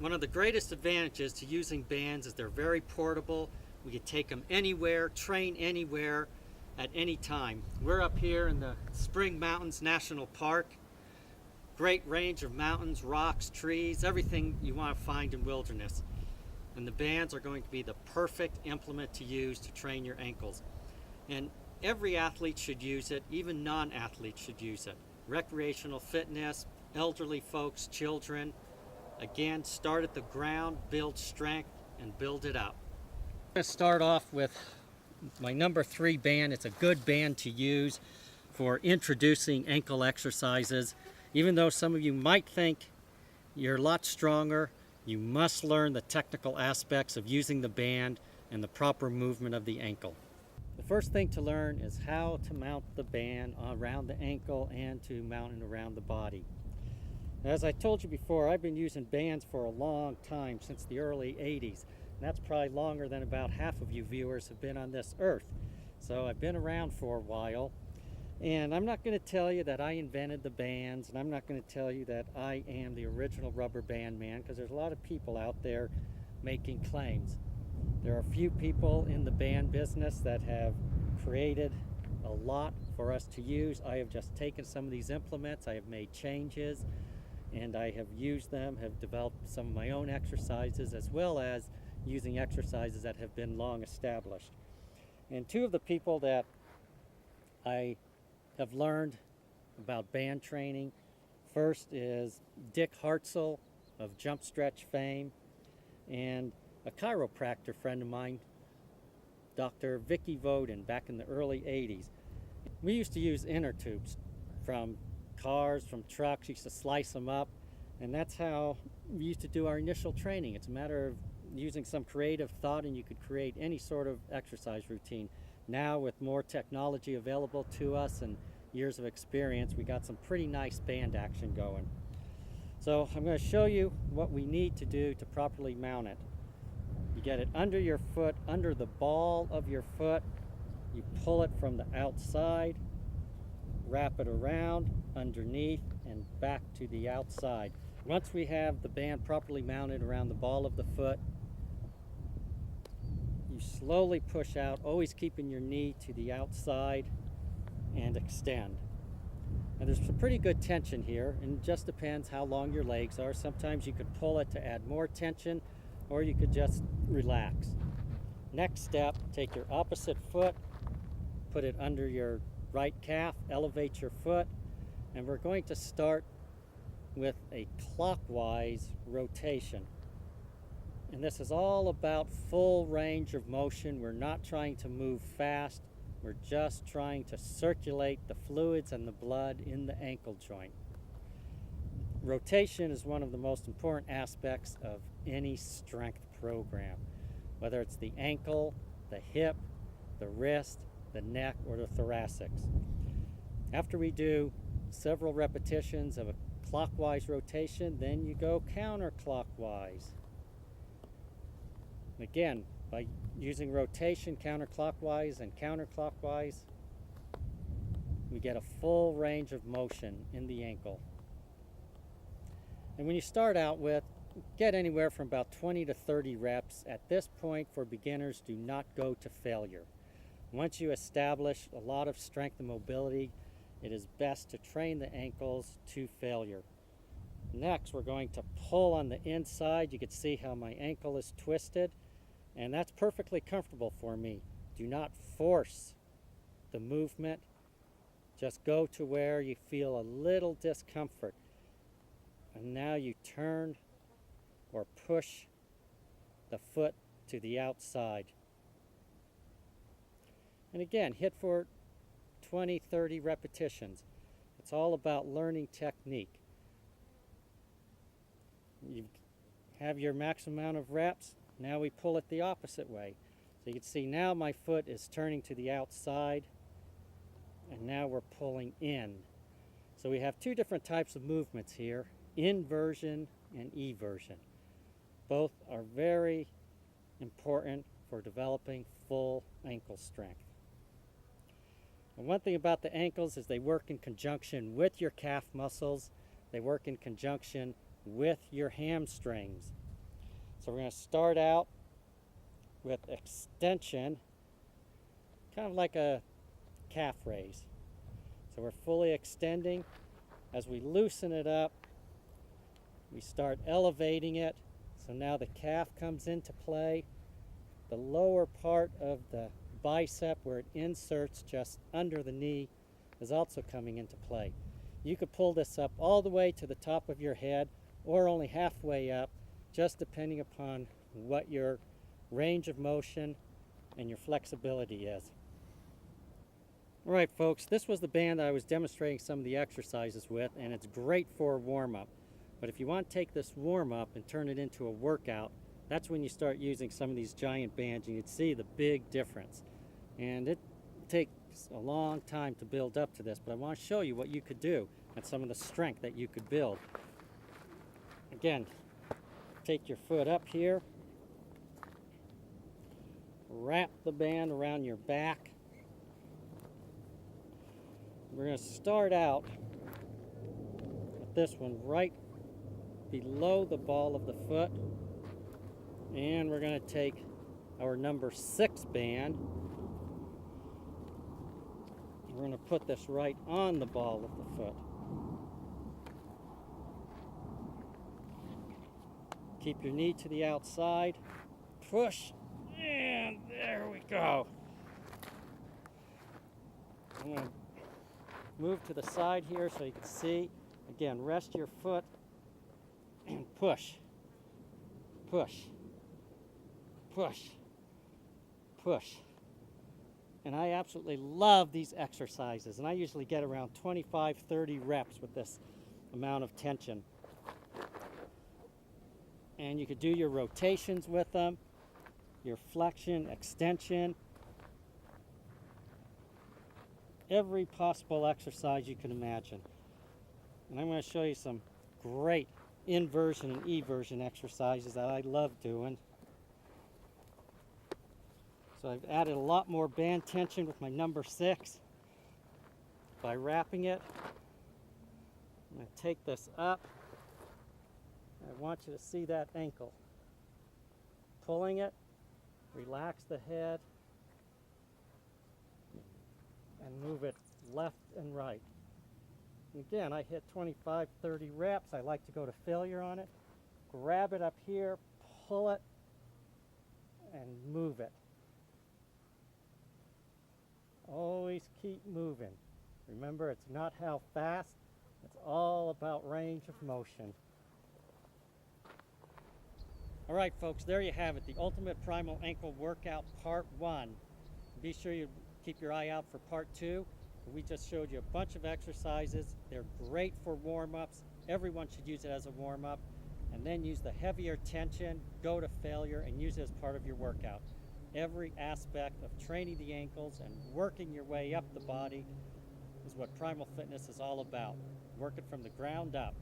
One of the greatest advantages to using bands is they're very portable. We can take them anywhere, train anywhere, at any time. We're up here in the Spring Mountains National Park. Great range of mountains, rocks, trees, everything you want to find in wilderness. And the bands are going to be the perfect implement to use to train your ankles. And every athlete should use it, even non-athletes should use it. Recreational fitness, elderly folks, children. Again, start at the ground, build strength, and build it up. I'm going to start off with my number 3 band. It's a good band to use for introducing ankle exercises. Even though some of you might think you're a lot stronger, you must learn the technical aspects of using the band and the proper movement of the ankle. The first thing to learn is how to mount the band around the ankle and to mount it around the body. As I told you before, I've been using bands for a long time, since the early 80s. And that's probably longer than about half of you viewers have been on this earth. So I've been around for a while. And I'm not going to tell you that I invented the bands, and I'm not going to tell you that I am the original rubber band man, because there's a lot of people out there making claims. There are a few people in the band business that have created a lot for us to use. I have just taken some of these implements, I have made changes, and I have used them, have developed some of my own exercises, as well as using exercises that have been long established. And 2 of the people that I have learned about band training, first is Dick Hartzell of Jump Stretch fame, and a chiropractor friend of mine, Dr. Vicky Voden, back in the early 80s. We used to use inner tubes from cars, from trucks. We used to slice them up, and that's how we used to do our initial training. It's a matter of using some creative thought, and you could create any sort of exercise routine. Now, with more technology available to us and years of experience, we got some pretty nice band action going. So I'm going to show you what we need to do to properly mount it. You get it under your foot, under the ball of your foot. You pull it from the outside, wrap it around, underneath, and back to the outside. Once we have the band properly mounted around the ball of the foot, you slowly push out, always keeping your knee to the outside, and extend. Now there's some pretty good tension here, and it just depends how long your legs are. Sometimes you could pull it to add more tension, or you could just relax. Next step, take your opposite foot, put it under your right calf, elevate your foot, and we're going to start with a clockwise rotation. And this is all about full range of motion. We're not trying to move fast. We're just trying to circulate the fluids and the blood in the ankle joint. Rotation is one of the most important aspects of any strength program, whether it's the ankle, the hip, the wrist, the neck, or the thoracics. After we do several repetitions of a clockwise rotation, then you go counterclockwise. Again, by using rotation counterclockwise and counterclockwise, we get a full range of motion in the ankle. And when you start out with, get anywhere from about 20 to 30 reps. At this point, for beginners, do not go to failure. Once you establish a lot of strength and mobility, it is best to train the ankles to failure. Next, we're going to pull on the inside. You can see how my ankle is twisted, and that's perfectly comfortable for me. Do not force the movement. Just go to where you feel a little discomfort. And now you turn or push the foot to the outside. And again, hit for 20, 30 repetitions. It's all about learning technique. You have your maximum amount of reps. Now we pull it the opposite way. So you can see now my foot is turning to the outside, and now we're pulling in. So we have 2 different types of movements here, inversion and eversion. Both are very important for developing full ankle strength. And one thing about the ankles is they work in conjunction with your calf muscles. They work in conjunction with your hamstrings. So we're going to start out with extension, kind of like a calf raise. So we're fully extending. As we loosen it up, we start elevating it. So now the calf comes into play. The lower part of the bicep where it inserts just under the knee is also coming into play. You could pull this up all the way to the top of your head or only halfway up, just depending upon what your range of motion and your flexibility is. All right, folks, this was the band that I was demonstrating some of the exercises with, and it's great for a warm-up. But if you want to take this warm-up and turn it into a workout, that's when you start using some of these giant bands, and you'd see the big difference. And it takes a long time to build up to this, but I want to show you what you could do and some of the strength that you could build. Again, take your foot up here, wrap the band around your back. We're going to start out with this one right below the ball of the foot, and we're going to take our number 6 band. We're going to put this right on the ball of the foot. Keep your knee to the outside, push, and there we go. I'm going to move to the side here so you can see. Again, rest your foot and push, push, push, push. And I absolutely love these exercises, and I usually get around 25-30 reps with this amount of tension. And you could do your rotations with them, your flexion, extension, every possible exercise you can imagine. And I'm going to show you some great inversion and eversion exercises that I love doing. So I've added a lot more band tension with my number 6 by wrapping it. I'm going to take this up. I want you to see that ankle. Pulling it, relax the head, and move it left and right. And again, I hit 25-30 reps. I like to go to failure on it. Grab it up here, pull it, and move it. Always keep moving. Remember, it's not how fast, it's all about range of motion. All right, folks, there you have it, the Ultimate Primal Ankle Workout Part 1. Be sure you keep your eye out for Part 2. We just showed you a bunch of exercises. They're great for warm-ups. Everyone should use it as a warm-up. And then use the heavier tension, go to failure, and use it as part of your workout. Every aspect of training the ankles and working your way up the body is what Primal Fitness is all about. Work it from the ground up.